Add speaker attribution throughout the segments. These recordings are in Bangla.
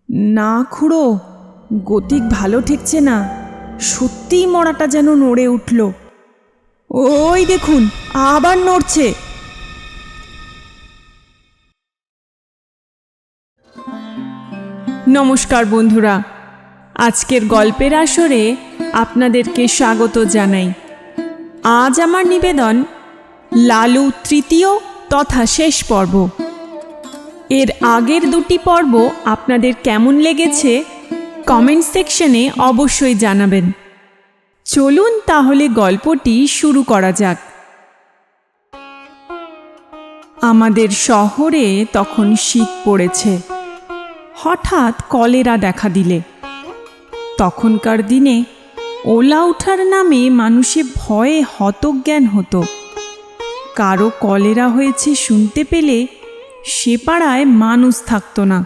Speaker 1: না খুড়ো, গতিক ভালো ঠেকছে না। সত্যিই মড়াটা যেন নড়ে উঠল। ওই দেখুন, আবার নড়ছে। নমস্কার বন্ধুরা, আজকের গল্পের আসরে আপনাদেরকে স্বাগত জানাই। আজ আমার নিবেদন লালু তৃতীয় তথা শেষ পর্ব। এর আগের দুটি পর্ব আপনাদের কেমন লেগেছে কমেন্ট সেকশনে অবশ্যই জানাবেন। চলুন তাহলে গল্পটি শুরু করা যাক। আমাদের শহরে তখন শীত পড়েছে। হঠাৎ কলেরা দেখা দিলে। তখনকার দিনে ওলা ওঠার নামে মানুষে ভয়ে হতজ্ঞান হতো। কারো কলেরা হয়েছে শুনতে পেলে সে পাড়ায় মানুষ থাকতো না।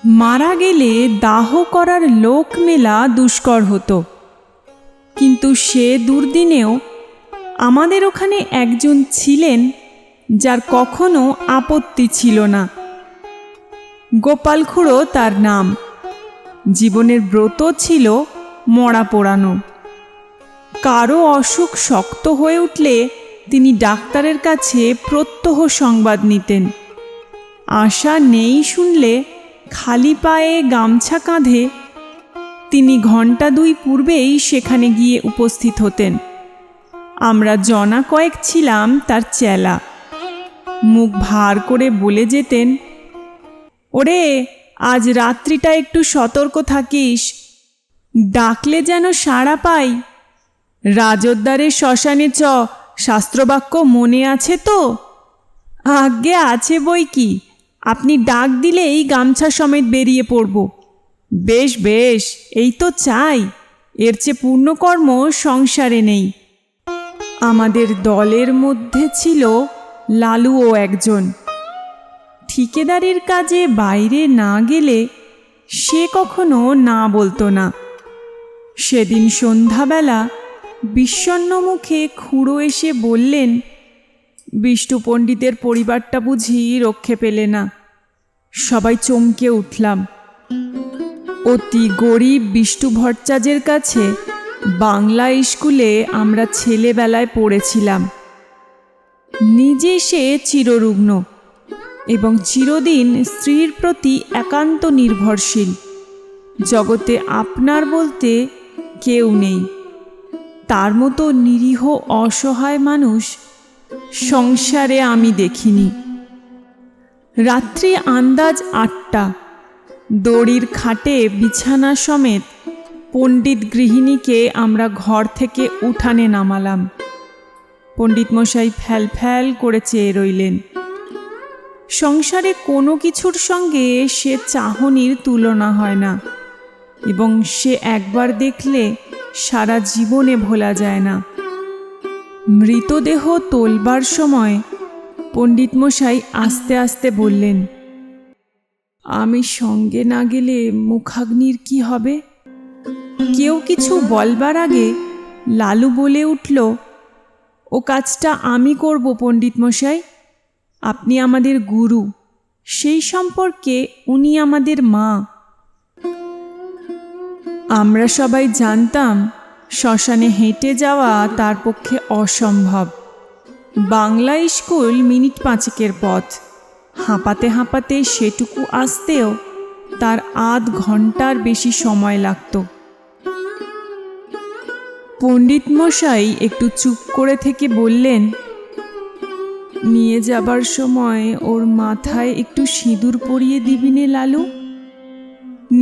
Speaker 1: মারা গেলে দাহ করার লোক মেলা দুষ্কর হতো। কিন্তু সে দুর্দিনেও আমাদের ওখানে একজন ছিলেন যার কখনো আপত্তি ছিল না। গোপাল খুড়ো তার নাম। জীবনের ব্রত ছিল মরা পোড়ানো। কারো অসুখ শক্ত হয়ে উঠলে তিনি ডাক্তারের কাছে প্রত্যহ সংবাদ নিতেন। আশা নেই শুনলে খালি পায়ে গামছা কাঁধে তিনি ঘণ্টা দুই পূর্বেই সেখানে গিয়ে উপস্থিত হতেন। আমরা জনা কয়েক ছিলাম তার চেলা। মুখ ভার করে বলে যেতেন, ওরে আজ রাত্রিটা একটু সতর্ক থাকিস, ডাকলে যেন সাড়া পাই। রাজোদ্দারের শ্মশানে চ, শাস্ত্রবাক্য মনে আছে তো? আজ্ঞে আছে বই কি, আপনি ডাক দিলেই গামছা সমেত বেরিয়ে পড়ব। বেশ বেশ, এই তো চাই, এর চেয়ে পূর্ণকর্ম সংসারে নেই। আমাদের দলের মধ্যে ছিল লালুও একজন। ঠিকেদারির কাজে বাইরে না গেলে সে কখনো না বলতো না। সেদিন সন্ধ্যাবেলা বিষণ্ণ মুখে খুড়ো এসে বললেন, বিষ্টু পণ্ডিতের পরিবারটা বুঝি রক্ষে পেলে না। সবাই চমকে উঠলাম। অতি গরিব বিষ্টু ভট্টাচার্যের কাছে বাংলা স্কুলে আমরা ছেলেবেলায় পড়েছিলাম। নিজে সে চিররুগ্ন এবং চিরদিন স্ত্রীর প্রতি একান্ত নির্ভরশীল। জগতে আপনার বলতে কেউ নেই। তার মতো নিরীহ অসহায় মানুষ সংসারে আমি দেখিনি। রাত্রি আন্দাজ ৮টা। দড়ির খাটে বিছানা সমেত পণ্ডিত গৃহিণীকে আমরা ঘর থেকে উঠানে নামালাম। পণ্ডিত মশাই ফ্যাল ফ্যাল করে চেয়ে রইলেন। সংসারে কোনো কিছুর সঙ্গে সে চাহনির তুলনা হয় না, এবং সে একবার দেখলে সারা জীবনে ভোলা যায় না। মৃতদেহ তোলবার সময় পণ্ডিত মশাই আস্তে আস্তে বললেন, আমি সঙ্গে না গেলে মুখাগ্নির কি হবে? কেউ কিছু বলবার আগে লালু বলে উঠল, ও কাজটা আমি করব পণ্ডিত মশাই। আপনি আমাদের গুরু, সেই সম্পর্কে উনি আমাদের মা। আমরা সবাই জানতাম শ্মশানে হেঁটে যাওয়া তার পক্ষে অসম্ভব। বাংলা স্কুল মিনিট ৫-এর পথ। হাঁপাতে হাঁপাতে সেটুকু আসতেও তার আধ ঘন্টার বেশি সময় লাগত। পণ্ডিত মশাই একটু চুপ করে থেকে বললেন, নিয়ে যাবার সময় ওর মাথায় একটু সিঁদুর পরিয়ে দিবিনে লালু?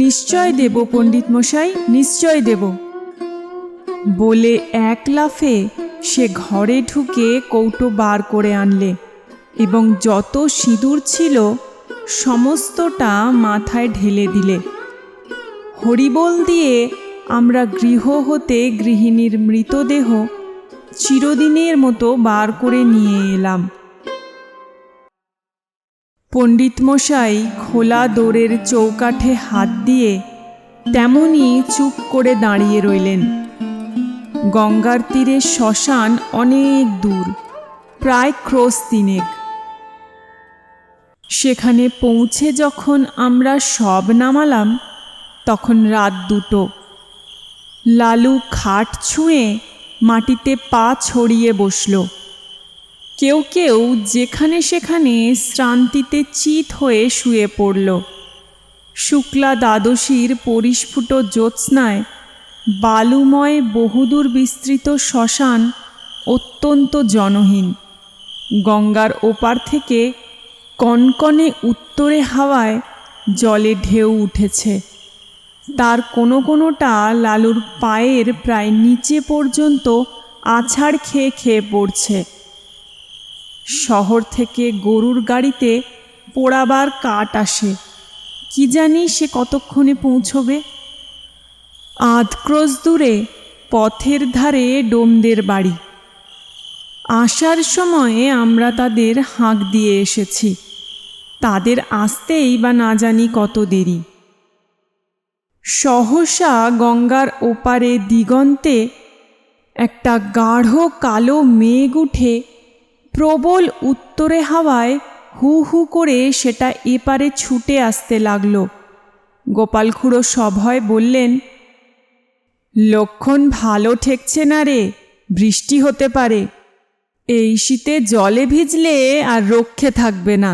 Speaker 1: নিশ্চয় দেব পণ্ডিত মশাই, নিশ্চয় দেব। বলে এক লাফে সে ঘরে ঢুকে কৌটো বার করে আনলে এবং যত সিঁদুর ছিল সমস্তটা মাথায় ঢেলে দিলে। হরিবোল দিয়ে আমরা গৃহ হতে গৃহিণীর মৃতদেহ চিরদিনের মতো বার করে নিয়ে এলাম। পণ্ডিত মশাই খোলা দোরের চৌকাঠে হাত দিয়ে তেমনি চুপ করে দাঁড়িয়ে রইলেন। গঙ্গার তীরে শ্মশান অনেক দূর, প্রায় ক্রোশ ৩। সেখানে পৌঁছে যখন আমরা সব নামালাম তখন রাত 2টো। লালু খাট ছুঁয়ে মাটিতে পা ছড়িয়ে বসল। কেউ কেউ যেখানে সেখানে শ্রান্তিতে চিত হয়ে শুয়ে পড়ল। শুক্লা দ্বাদশীর পরিস্ফুট জ্যোৎস্নায় বালুময় বহুদূর বিস্তৃত শ্মশান অত্যন্ত জনহীন। গঙ্গার ওপার থেকে কনকনে উত্তরে হাওয়ায় জলে ঢেউ উঠেছে। তার কোনো কোনোটা লালুর পায়ের প্রায় নিচে পর্যন্ত আছাড় খেয়ে খেয়ে পড়ছে। শহর থেকে গরুর গাড়িতে পোড়াবার কাঠ আসে, কি জানি সে কতক্ষণে পৌঁছবে। আধক্রোশ দূরে পথের ধারে ডোমদের বাড়ি। আসার সময়ে আমরা তাদের হাঁক দিয়ে এসেছি, তাদের আসতেই বা না জানি কত দেরি। সহসা গঙ্গার ওপারে দিগন্তে একটা গাঢ় কালো মেঘ উঠে প্রবল উত্তরে হাওয়ায় হু হু করে সেটা এপারে ছুটে আসতে লাগল। গোপাল খুড়ো সভয় বললেন, লক্ষণ ভালো ঠেকছে না রে, বৃষ্টি হতে পারে। এই শীতে জলে ভিজলে আর রক্ষে থাকবে না।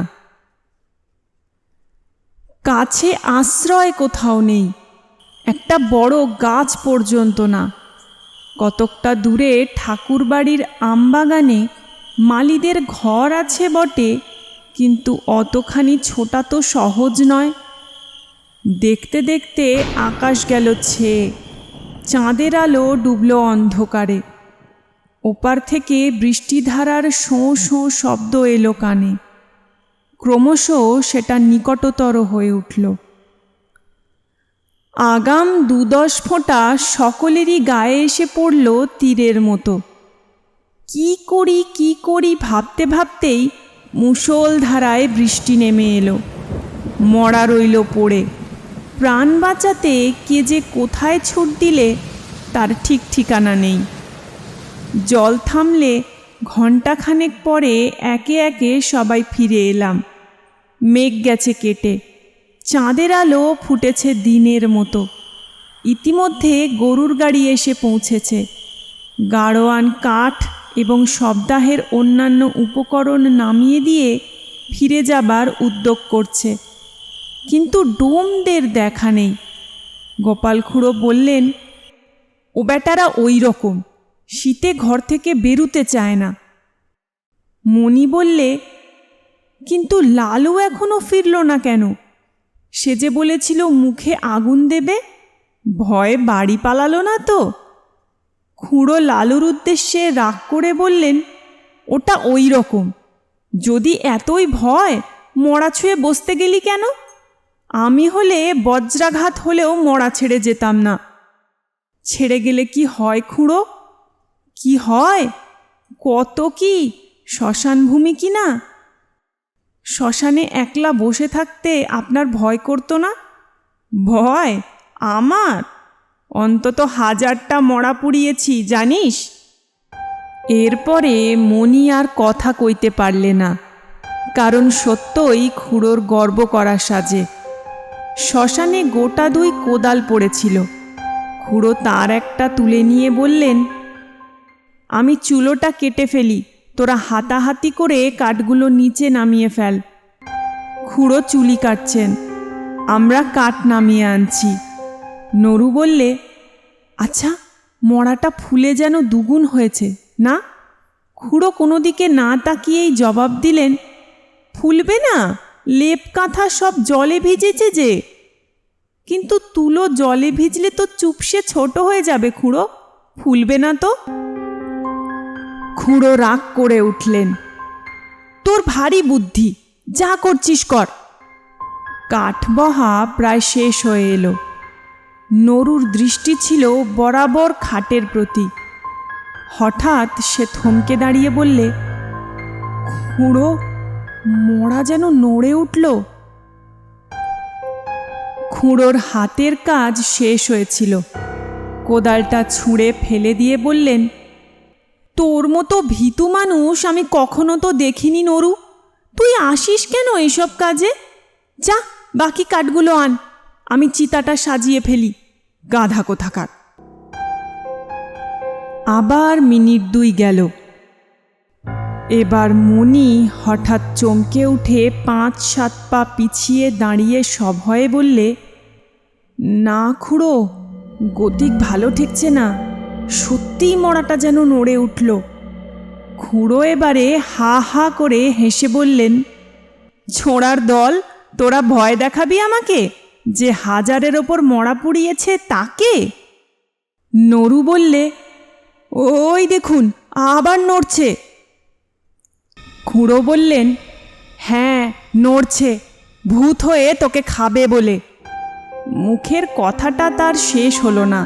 Speaker 1: কাছে আশ্রয় কোথাও নেই, একটা বড় গাছ পর্যন্ত না। কতকটা দূরে ঠাকুরবাড়ির আমবাগানে মালীদের ঘর আছে বটে, কিন্তু অতখানি ছোটা তো সহজ নয়। দেখতে দেখতে আকাশ গেল ছেয়ে, চাঁদের আলো ডুবল অন্ধকারে। ওপার থেকে বৃষ্টিধারার শোঁ শোঁ শব্দ এলো কানে। ক্রমশ সেটা নিকটতর হয়ে উঠল। আগাম 2-10 ফোঁটা সকলেরই গায়ে এসে পড়ল তীরের মতো। কি করি ভাবতে ভাবতেই মুষলধারায় বৃষ্টি নেমে এলো। মরা রইল পড়ে। প্রাণ বাঁচাতে কে যে কোথায় ছুট দিলে তার ঠিক ঠিকানা নেই। জল থামলে ঘণ্টাখানেক পরে একে একে সবাই ফিরে এলাম। মেঘ গেছে কেটে, চাঁদের আলো ফুটেছে দিনের মতো। ইতিমধ্যে গরুর গাড়ি এসে পৌঁছেছে। গাড়োয়ান কাঠ এবং সপ্তাহের অন্যান্য উপকরণ নামিয়ে দিয়ে ফিরে যাবার উদ্যোগ করছে, কিন্তু ডোমদের দেখা নেই। গোপাল খুড়ো বললেন, ও বেটারা ওই রকম, শীতে ঘর থেকে বেরুতে চায় না। মণি বললে, কিন্তু লালু এখনো ফিরল না কেন? সে যে বলেছিল মুখে আগুন দেবে, ভয়ে বাড়ি পালালো না তো? খুড়ো লালুর উদ্দেশ্যে রাগ করে বললেন, ওটা ওই রকম। যদি এতই ভয়, মরা ছুঁয়ে বসতে গেলি কেন? আমি হলে বজ্রাঘাত হলেও মরা ছেড়ে যেতাম না। ছেড়ে গেলে কি হয় খুড়ো? কি হয়? কত কি শ্মশানভূমি কি না? শ্মশানে একলা বসে থাকতে আপনার ভয় করতো না? ভয় আমার? অন্তত 1000টা মরা পুড়িয়েছি, জানিস? এরপরে মণি আর কথা কইতে পারলে না, কারণ সত্যই খুড়োর গর্ব করা সাজে। শ্মশানে গোটা 2 কোদাল পড়েছিল। খুড়ো তার একটা তুলে নিয়ে বললেন, আমি চুলোটা কেটে ফেলি, তোরা হাতাহাতি করে কাঠগুলো নিচে নামিয়ে ফেল। খুড়ো চুলি কাটছেন, আমরা কাঠ নামিয়ে আনছি। নরু বললে, আচ্ছা, মড়াটা ফুলে যেন 2 গুণ হয়েছে না? খুড়ো কোনো দিকে না তাকিয়েই জবাব দিলেন, ফুলবে না, লেপ কাঁথা সব জলে ভিজেছে যে। কিন্তু তুলো জলে ভিজলে তো চুপসে ছোট হয়ে যাবে খুড়ো, ফুলবে না তো। খুড়ো রাগ করে উঠলেন, তোর ভারী বুদ্ধি, যা করছিস কর। কাঠ বহা প্রায় শেষ হয়ে এলো। নরুর দৃষ্টি ছিল বরাবর খাটের প্রতি। হঠাৎ সে থমকে দাঁড়িয়ে বললে, খুড়ো, মড়া যেন নড়ে উঠল। খুড়োর হাতের কাজ শেষ হয়েছিল। কোদালটা ছুঁড়ে ফেলে দিয়ে বললেন, তোর মতো ভীতু মানুষ আমি কখনো তো দেখিনি নরু। তুই আসিস কেন এসব কাজে? যা বাকি কাঠগুলো আন, আমি চিতাটা সাজিয়ে ফেলি, গাধা কোথাকার। আবার মিনিট 2 গেল। এবার মণি হঠাৎ চমকে উঠে 5-7 পা পিছিয়ে দাঁড়িয়ে সভয়ে বললে, না খুড়ো, গতিক ভালো ঠেকছে না, সত্যিই মড়াটা যেন নড়ে উঠল। খুড়ো এবারে হা হা করে হেসে বললেন, ছোঁড়ার দল, তোরা ভয় দেখাবি আমাকে যে 1000-এর ওপর মড়া পুড়িয়েছে তাকে? নরু বললে, ওই দেখুন আবার নড়ছে। খুড়ো বললেন, হ্যাঁ নড়ছে, ভূত হয়ে তোকে খাবে বলে। মুখের কথাটা তার শেষ হলো না,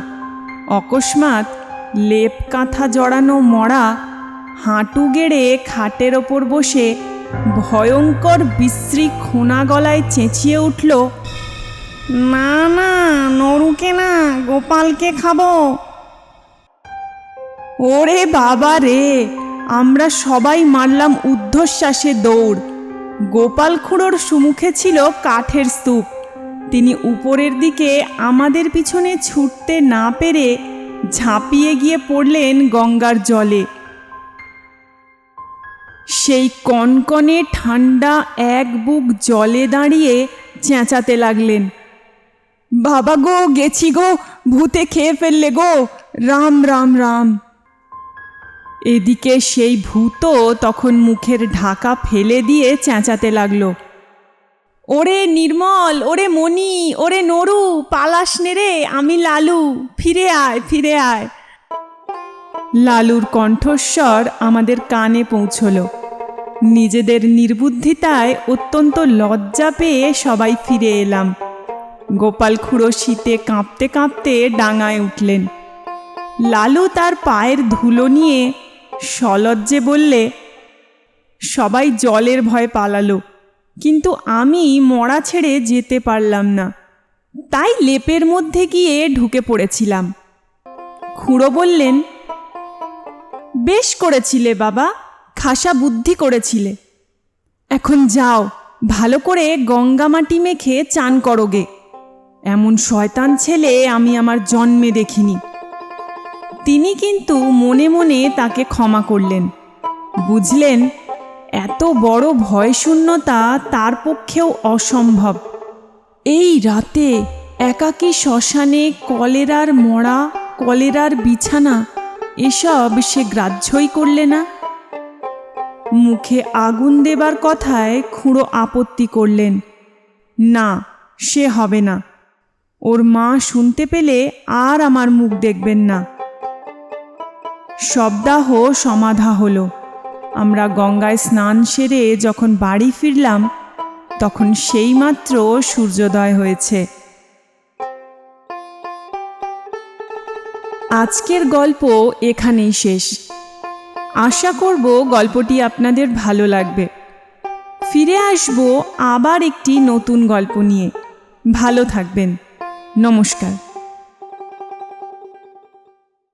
Speaker 1: অকস্মাৎ লেপ কাঁথা জড়ানো মড়া হাঁটু গেড়ে খাটের ওপর বসে ভয়ঙ্কর বিশ্রী খোনা গলায় চেঁচিয়ে উঠল, না না, নরুকে না, গোপালকে খাবো। ওরে বাবা রে, আমরা সবাই মারলাম ঊর্ধ্বশ্বাসে দৌড়। গোপাল খুড়োর সুমুখে ছিল কাঠের স্তূপ। তিনি উপরের দিকে আমাদের পিছনে ছুটতে না পেরে ঝাঁপিয়ে গিয়ে পড়লেন গঙ্গার জলে। সেই কনকনে ঠান্ডা এক বুক জলে দাঁড়িয়ে চেঁচাতে লাগলেন, বাবা গো, গেছি গো, ভূতে খেয়ে ফেললে গো, রাম রাম রাম। এদিকে সেই ভূতও তখন মুখের ঢাকা ফেলে দিয়ে চেঁচাতে লাগলো, ওরে নির্মল, ওরে মণি, ওরে নরু, পালাস নে রে, আমি লালু, ফিরে আয়, ফিরে আয়। লালুর কণ্ঠস্বর আমাদের কানে পৌঁছল। নিজেদের নির্বুদ্ধিতায় অত্যন্ত লজ্জা পেয়ে সবাই ফিরে এলাম। গোপাল খুড়ো শীতে কাঁপতে কাঁপতে ডাঙায় উঠলেন। লালু তার পায়ের ধুলো নিয়ে সলজ্জে বললে, সবাই জলের ভয়ে পালালো, কিন্তু আমি মড়া ছেড়ে যেতে পারলাম না, তাই লেপের মধ্যে গিয়ে ঢুকে পড়েছিলাম। খুড়ো বললেন, বেশ করেছিলে বাবা, খাসা বুদ্ধি করেছিলে। এখন যাও, ভালো করে গঙ্গা মাটি মেখে চান করোগে। এমন শয়তান ছেলে আমি আমার জন্মে দেখিনি। তিনি কিন্তু মনে মনে তাকে ক্ষমা করলেন। বুঝলেন, এত বড় ভয়শূন্যতা তার পক্ষেও অসম্ভব। এই রাতে একাকী শ্মশানে কলেরার মড়া, কলেরার বিছানা, এসব সে গ্রাহ্যই করলে না। মুখে আগুন দেবার কথায় খুড়ো আপত্তি করলেন, না, সে হবে না। ওর মা শুনতে পেলে আর আমার মুখ দেখবেন না। শবদাহ সমাধা হলো। আমরা গঙ্গায় স্নান সেরে যখন বাড়ি ফিরলাম, তখন সেইমাত্র সূর্যোদয় হয়েছে। আজকের গল্প এখানেই শেষ। আশা করব গল্পটি আপনাদের ভালো লাগবে। ফিরে আসব আবার একটি নতুন গল্প নিয়ে। ভালো থাকবেন। নমস্কার।